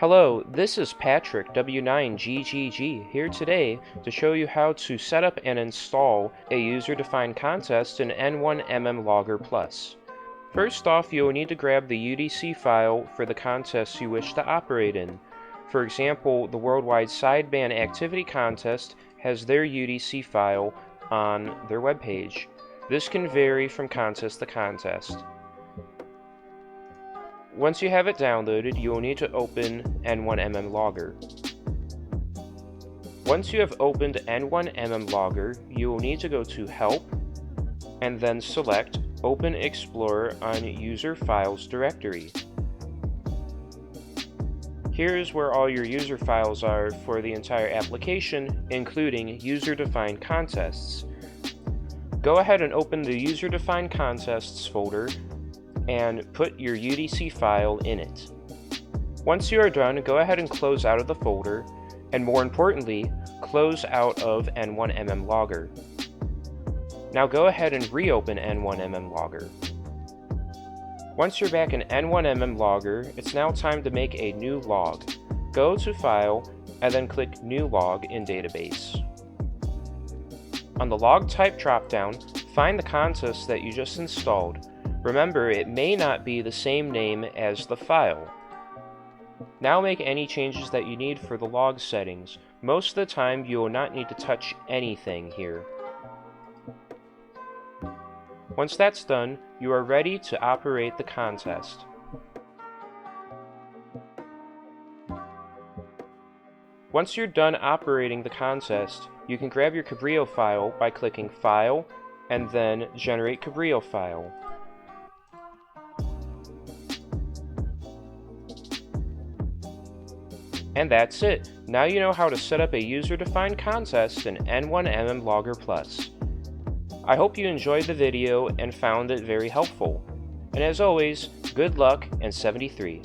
Hello, this is Patrick W9GGG here today to show you how to set up and install a user-defined contest in N1MM Logger Plus. First off, you will need to grab the UDC file for the contest you wish to operate in. For example, the Worldwide Sideband Activity Contest has their UDC file on their webpage. This can vary from contest to contest. Once you have it downloaded, you will need to open N1MM Logger. Once you have opened N1MM Logger, you will need to go to Help, and then select Open Explorer on User Files directory. Here is where all your user files are for the entire application, including user-defined contests. Go ahead and open the user-defined contests folder and put your UDC file in it. Once you are done, go ahead and close out of the folder, and more importantly, close out of N1MM Logger. Now go ahead and reopen N1MM Logger. Once you're back in N1MM Logger, it's now time to make a new log. Go to File, and then click New Log in Database. On the Log Type dropdown, find the contest that you just installed. Remember, it may not be the same name as the file. Now make any changes that you need for the log settings. Most of the time, you will not need to touch anything here. Once that's done, you are ready to operate the contest. Once you're done operating the contest, you can grab your Cabrillo file by clicking File and then Generate Cabrillo File. And that's it. Now you know how to set up a user-defined contest in N1MM Logger Plus. I hope you enjoyed the video and found it very helpful. And as always, good luck and 73.